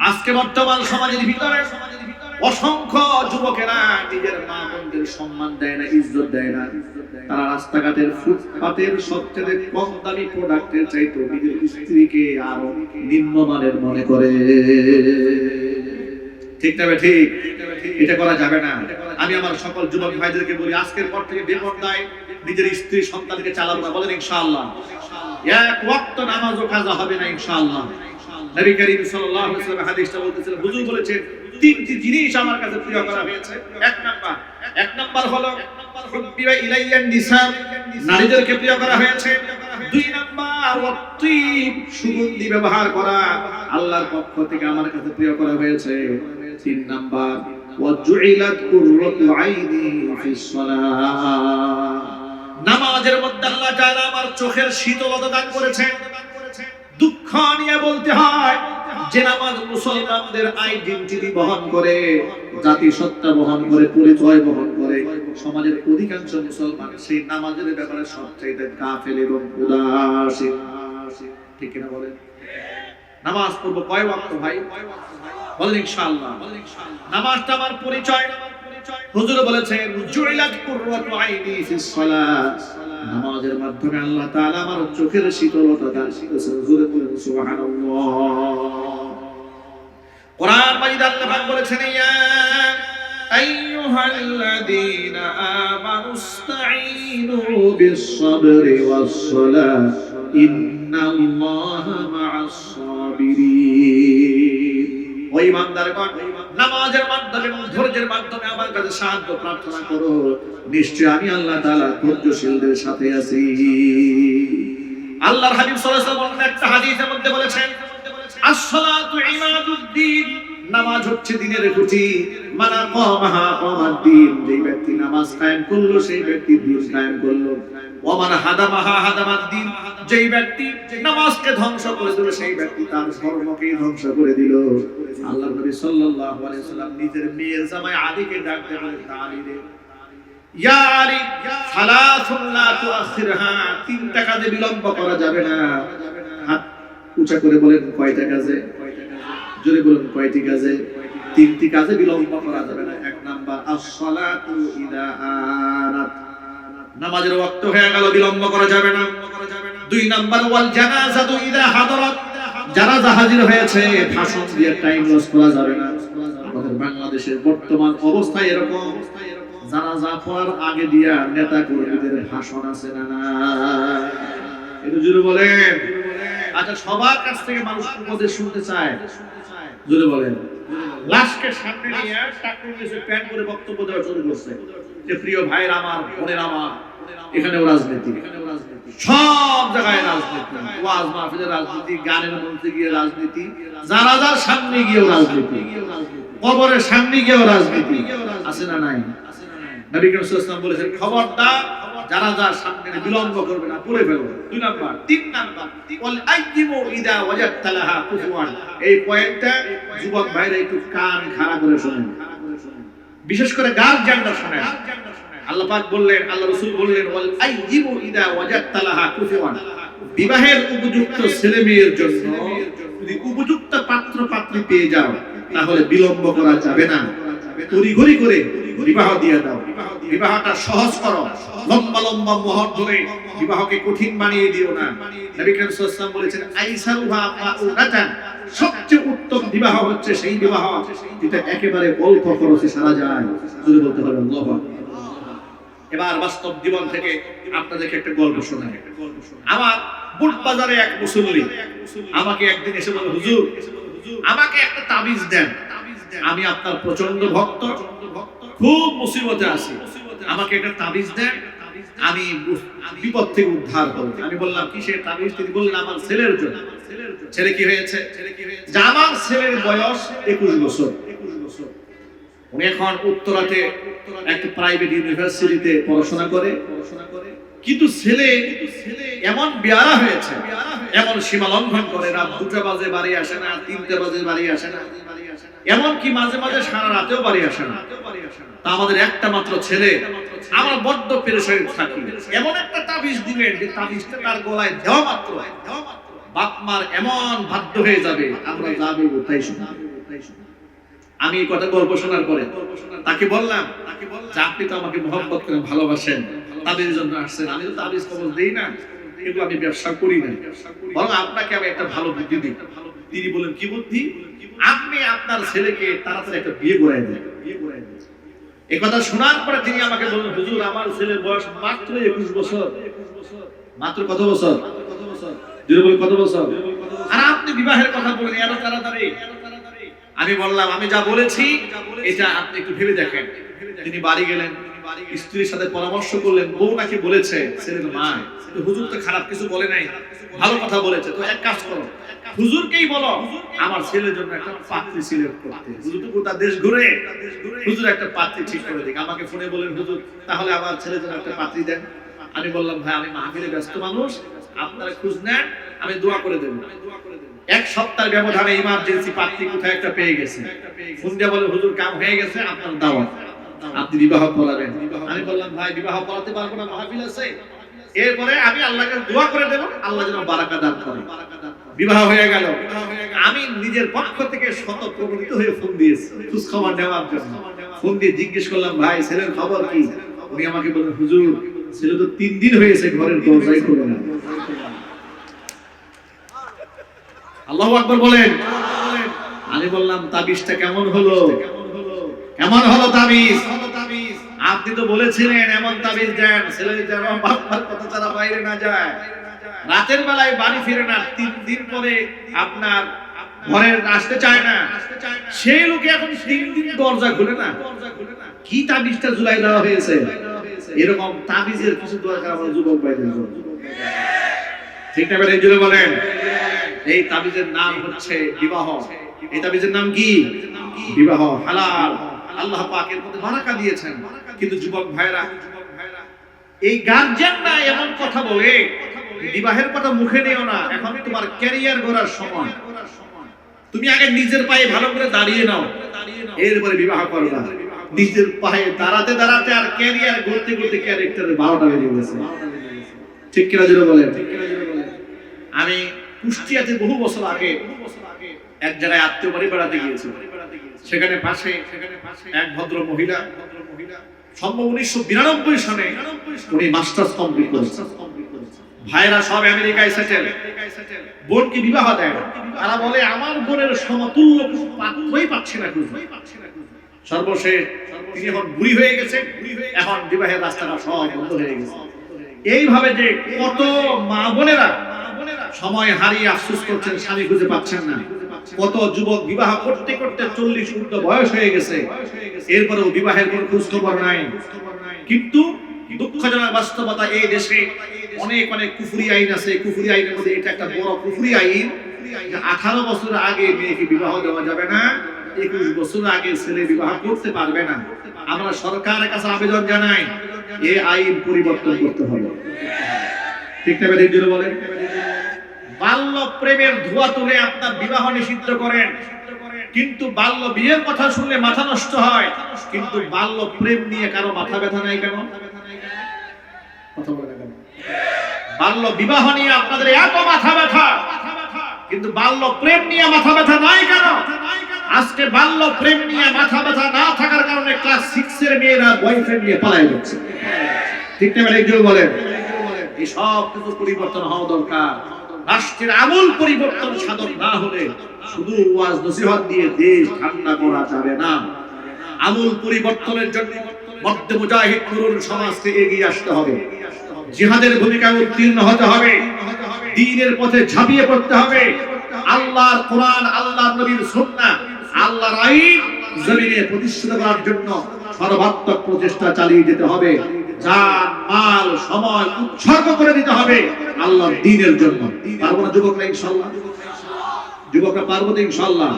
আজকে বর্তমান সমাজের ভিতরে অসংখ্য যুবকেরা নিজের মা বোনদের সম্মান দেয় না, ইজ্জত দেয় না। তারা রাস্তাঘাটের ফুটপাতের সবচেয়ে কম দামি প্রোডাক্টের চাইতে নিজের স্ত্রীকে আরো নিম্নমানের মনে করে। ঠিক না ঠিক? এটা করা যাবে না। আমি আমার সকল যুবক ভাইদেরকে বলি, আজকের পর থেকে বেপরদায় নিজের স্ত্রী সন্তানকে চালাবো না। বলেন ইনশাআল্লাহ। এক ওয়াক্ত নামাজও কাজা হবে না ইনশাআল্লাহ। নবী করিম সাল্লাল্লাহু আলাইহি ওয়াসাল্লাম হাদিসটা বলতেছেন, হুজুর বলেছেন তিনটি জিনিস আমার কাছে প্রিয় করা হয়েছে। এক নাম্বার হলো হুব্বিবা ইলাইয়ান নিসা, নারীদেরকে প্রিয় করা হয়েছে। দুই নাম্বার ওয়াত্তিব, সুগন্ধি ব্যবহার করা আল্লাহর পক্ষ থেকে আমার কাছে প্রিয় করা হয়েছে। তিন নাম্বার ওয়াজুইলাত কুররাতু আইনি ফিস সালাহ, নামাজের মধ্যে আল্লাহ তাআলা আমার চোখের শীতলতা দান করেছেন। দুঃখ নিয়ে বলতে হয় যে নামাজ মুসলমানদের আইডেন্টিটি বহন করে, জাতিসত্তা বহন করে, পরিচয় বহন করে। সমাজের অধিকাংশ মুসলমান সেই নামাজের ব্যাপারে সবচাইতে গাফেল এবং উদাসীন। ঠিক কিনা বলেন? নামাজ পড়ব কয় ওয়াক্ত ভাই? বলেন ইনশাআল্লাহ। নামাজটা আমার পরিচয়। হুজুর বলেছেন জুইলাত কুররাতু আইনি ফিস সালাহ, নামাজের মাধ্যমে আল্লাহ তাআলা আমার চোখের শীতলতা দান করেছেন। হুজুরে বলেন সুবহানাল্লাহ। কোরআন মাজিদ আল্লাহ পাক বলেছেন, ইয়া আইয়ুহাল্লাযীনা আমানুস্তাঈনু বিস-সাবরি ওয়াস-সালাহ ইন্নাল্লাহা মা'আস সাবিরিন। ও ঈমানদারগণ, নামাজের মাধ্যমে এবং ধৈর্যের মাধ্যমে আমার কাছে সাহায্য প্রার্থনা করো, নিশ্চয় আমি আল্লাহ তাআলা ধৈর্যশীলদের সাথে আছি। আল্লাহর হাবিব সাল্লাল্লাহু আলাইহি ওয়াসাল্লাম একটা হাদিসের মধ্যে বলেছেন, আস-সালাতু ইমাদুদ্দিন, নামাজ হচ্ছে দ্বীনের খুঁটি। মান আকামাহা আকামাদ্দিন, যে ব্যক্তি নামাজ কায়েম করলো সেই ব্যক্তি দ্বীন কায়েম করলো। ওয়া মান হাদামাহা হাদামাদ্দিন, যে ব্যক্তি নামাজকে ধ্বংস করে দিল সেই ব্যক্তি তার ধর্মকে ধ্বংস করে দিল। আল্লাহর নবী সাল্লাল্লাহু আলাইহি ওয়াসাল্লাম নিজের মেয়ের জামাই আলীকে ডাকতে বলেন, আলী রে, ইয়া আলী সালাসুন লা তুআখিরহা, তিনটা কাজে বিলম্ব করা যাবে না। হাত উঁচা করে বলেন কয়টা কাজে? জোরে বলুন কয়টি কাজে? তিনটি কাজে বিলম্ব করা যাবে না। এক নাম্বার আস-সালাতু ইযা আনাত, নামাজের ওয়াক্ত হয়ে গেল বিলম্ব করা যাবে না। দুই নাম্বার ওয়াল জানাজাতু ইযা হাদারাত, জানাজা হাজির হয়েছে ভাষণ দিয়ে টাইম লস করা যাবে না। আমাদের বাংলাদেশের বর্তমান অবস্থা এরকম, জানাজা পড়ার আগে দিয়া নেতা কর্মীদের ভাষণ আছে না না? একটু জোরে বলেন। আচ্ছা, সবার কাছ থেকে মানুষ উপদেশ শুনতে চায়, জোরে বলেন। লাশকে সামনে নিয়ে টাকুর নিচে প্যান্ট করে বক্তব্য দেওয়া শুরু করছে যে প্রিয় ভাইরা আমার, বোনের আমার, এখানেও রাজনীতি, সব জায়গায় রাজনীতি, ওয়াজ মাহফিলের রাজনীতি, গানের মঞ্চে গিয়ে রাজনীতি, জানাজার সামনে গিয়েও রাজনীতি, কবরের সামনে গিয়েও রাজনীতি। আছে না নাই? নবী করিম সাল্লাল্লাহু আলাইহি ওয়াসাল্লাম বলেছেন, খবরদার জানাজার সামনে বিলম্ব করবে না, পড়ে ফেলো। দুই নাম্বার। তিন নাম্বার ওয়াল আইয়িমু ইদা ওয়াজাদতা লাহা কুফুয়ান, এই পয়েন্টটা যুবক ভাইরা একটু কান খাড়া করে শুনেন, বিশেষ করে গার্জিয়ানরা শুনেন। আল্লাহ পাক বললেন, আল্লাহ রাসূল বললেন, ওয়াল আইয়িমু ইদা ওয়াজাদতা লাহা কুফুয়ান, বিবাহের উপযুক্ত ছেলে মেয়ের জন্য যদি উপযুক্ত পাত্র পাত্রী পেয়ে যাও তাহলে বিলম্ব করা যাবে না, তড়িঘড়ি করে বিবাহ দিয়ে দাও। বিবাহটা সহজ করো, লম্বা লম্বা মোহর ধরে বিবাহকে কঠিন বানিয়ে দিও না। নবী করিম সাল্লাল্লাহু আলাইহি ওয়াসাল্লাম বলেছেন, আইসারুহা মাউনাতান, সবচেয়ে উত্তম বিবাহ হচ্ছে সেই বিবাহ যেটা একেবারে অল্প খরচে সারা যায়। যদি বলতে পারেন আল্লাহু আকবার। এবার বাস্তব জীবন থেকে আপনাদেরকে একটা গল্প শোনাই। আমার বুট বাজারে এক মুসল্লি আমাকে একদিন এসে বলে, হুজুর আমাকে একটা তাবিজ দেন, আমি আপনার প্রচন্ড ভক্ত, খুব মুসিবতে আছি, আমাকে একটা তাবিজ দেন, আমি বিপদ থেকে উদ্ধার করব। আমি বললাম কিসের তাবিজ? তিনি বললেন আমার ছেলের জন্য। ছেলে কি হয়েছে? আমার ছেলের বয়স 21 বছর। উনি এখন উত্তরাতে একটা প্রাইভেট ইউনিভার্সিটিতে পড়াশোনা করে, কিন্তু ছেলে এমন বেয়ারা হয়েছে, এমন সীমা লঙ্ঘন করে, রাত 2টা বাজে বাড়ি আসে না, 3টে বাজে বাড়ি আসে না, এমন কি মাঝে মাঝে সারা রাতেও বাড়ি আসে না। তা আমাদের একটা মাত্র ছেলে, আমরা বড্ড পেরেশানি থাকি। এমন একটা তাবিজ দিলেন যে তাবিজটা তার গলায় দেওয়া মাত্র বাপ মার এমন বাধ্য হয়ে যাবে, আমরা যাবে তাই শুনবো। আমি এই কথা গল্প শোনার পরে তাকে বললাম যে আপনি তো আমাকে মহব্বত করে ভালোবাসেন, তাদের জন্য আসছেন, আমি তো তাবিজ কবজ দেই না, এগুলো আমি ব্যবসা করি না, বরং আপনাকে আমি একটা ভালো বুদ্ধি দিই। তিনি বলেন কি বুদ্ধি? আপনি আপনার ছেলেকে তাড়াতাড়ি একটা বিয়ে করাই দেন। এই কথা শোনার পরে তিনি আমাকে বললেন, হুজুর আমার ছেলের বয়স মাত্র 21 বছর। মাত্র কত বছর? কত বছর? আর আপনি বিবাহের কথা বলেন এত তাড়াতাড়ি? আমি বললাম আমি যা বলেছি এটা আপনি একটু ভেবে দেখেন। তিনি বাড়ি গেলেন, স্ত্রীর সাথে পরামর্শ করলেন, বউ নাকি বলেছে ছেলের মা, হুজুর তো খারাপ কিছু বলে নাই, ভালো কথা বলেছে, তো এক কাজ করো, হুজুরকেই বলো আমার ছেলের জন্য একটা পাত্রী সিলেক্ট করতে। হুজুর তো গোটা দেশ ঘুরে হুজুর একটা পাত্রী ঠিক করে দিক। আমাকে ফোনে বলেন, হুজুর তাহলে আমার ছেলের জন্য একটা পাত্রী দেন। আমি বললাম ভাই আমি মাহফিলে ব্যস্ত মানুষ, আপনারা খোঁজ নেন, আমি দোয়া করে দেব। এক সপ্তাহের ব্যবধানে ইমার্জেন্সি পাত্রী কোথায় একটা পেয়ে গেছে, ফোন দিয়ে বলে হুজুর কাম হয়ে গেছে, আপনার দাওয়াত, আপনি বিবাহ করাবেন। আমি বললাম ভাই বিবাহ করাতে পারবো না, মাহফিল আছে। এরপরে আমি আল্লাহকে দোয়া করে দেব, আল্লাহ যেন বারাকা দান করে। বিবাহ হয়ে গেল। আমি নিজের পক্ষ থেকে শত প্রবণিত হয়ে ফোন দিয়েছি খোঁজ খবর নেওয়ার জন্য। ফোন দিয়ে জিজ্ঞেস করলাম ভাই ছেলের খবর কি? উনি আমাকে বললেন হুজুর ছেলে তো 3 দিন হয়েছে ঘরের দরজাই খোলে না। আল্লাহু আকবার বলেন। আমি বললাম তাবিজটা কেমন হলো? কেমন হলো তাবিজ? আপনি তো বলেছিলেন এমন তাবিজ দেন ছেলে যেন বাবার কথা ছাড়া বাইরে না যায়, রাতের বেলায় বাড়ি ফিরে না, 3 দিন পরে আপনার ঘরে আসতে চায় না, সেই লোকে এখন 3 দিন দরজা খুলে না। কি তাবিজটা ঝুলাই দেওয়া হয়েছে? এরকম তাবিজের কিছু দরকার আমার যুবক ভাইদের জন্য, ঠিক না? বেটা জুড়ে বলেন। এই তাবিজের নাম হচ্ছে বিবাহ। এই তাবিজের নাম কি? বিবাহ, হালাল। আল্লাহ পাক এর মধ্যে বারাকা দিয়েছেন। কিন্তু যুবক ভাইরা, এই গার্জিয়ানরা এমন কথা বলে, বিবাহের কথা মুখে নিও না, এখন তোমার ক্যারিয়ার গড়ার সময়, তুমি আগে নিজের পায়ে ভালো করে দাঁড়িয়ে নাও, এরপরে বিবাহ করবা। নিজের পায়ে দাঁড়াতে দাঁড়াতে আর ক্যারিয়ার গড়তে গড়তে ক্যারেক্টারের 12টা বেজে গেছে, ঠিক কিনা জুড়ে বলেন। আমি কুষ্টিয়াতে বহু বছর আগে এক জায়গায় আত্মীয় বাড়ি বেড়াতে গিয়েছি। সেখানে পাশে এক ভদ্র মহিলা, সম্ভব 1992 সালে উনি মাস্টার্স কমপ্লিট করেছেন। ভাইরা সব আমেরিকায় সেটেল, বোনকে বিবাহ দেয়। তারা বলে আমার বোনের সমতুল্য কোনো পাত্রই পাচ্ছি না। সর্বশেষ তিনি এখন বুড়ি হয়ে গেছে, এখন বিবাহের রাস্তাটা সব বন্ধ হয়ে গেছে। এইভাবে যে কত মা বোনেরা সময় হারিয়ে আফসোস করছেন, স্বামী খুঁজে পাচ্ছেন না। কত যুবক বিবাহ করতে করতে 40 ঊর্ধ্ব বয়স হয়ে গেছে, এরপরেও বিবাহের কোনো খোঁজ খবর নাই। কিন্তু দুঃখজনক বাস্তবতা, এই দেশে অনেক অনেক কুফরি আইন আছে। কুফরি আইনের মধ্যে এটা একটা বড় কুফরি আইন, 18 বছর আগে মেয়েকে বিবাহ দেওয়া যাবে না, 21 বছর আগে ছেলে বিবাহ করতে পারবে না। আমরা সরকারের কাছে আবেদন জানাই এই আইন পরিবর্তন করতে হবে, ঠিক না? বেদিন বলেন। বাল্য প্রেমের ধোঁয়া তুলে আপনার বিবাহ নিষিদ্ধ করেন, কিন্তু বাল্য বিয়ের কথা শুনলে মাথা নষ্ট হয়। কিন্তু বাল্য প্রেম নিয়ে কারো মাথা ব্যথা নাই কেন? কথা বলে কেন? বাল্য বিবাহ নিয়ে আপনাদের এত মাথা ব্যথা, কিন্তু বাল্য প্রেম নিয়ে মাথা ব্যথা নাই কেন? আজকে বাল্য প্রেম নিয়ে মাথা ব্যথা না থাকার কারণে ক্লাস 6 এর মেয়েরা বয়ফ্রেন্ড নিয়ে পালায় যাচ্ছে, ঠিক না? একজন বলেন। এই সব কিছু পরিবর্তন হওয়া দরকার। রাষ্ট্রের আমূল পরিবর্তন সাধন না হলে শুধু ওয়াজ নসিহত দিয়ে দেশ ঠান্ডা করা যাবে না। আমূল পরিবর্তনের জন্য মধ্যে মুজাহিদ তরুণ সমাজকে এগিয়ে আসতে হবে, জিহাদের ভূমিকায় উত্তীর্ণ হতে হবে, দ্বীনের পথে ঝাঁপিয়ে পড়তে হবে। আল্লাহর কোরআন, আল্লাহর নবীর সুন্নাহ, আল্লাহর আইন জমিনে প্রতিষ্ঠিত করার জন্য সর্বাত্মক প্রচেষ্টা চালিয়ে যেতে হবে। জান মাল সময় উৎসর্গ করে দিতে হবে আল্লাহর দ্বীনের জন্য। পারবো না যুবকরা? ইনশাআল্লাহ। যুবকরা পারবো তো ইনশাআল্লাহ।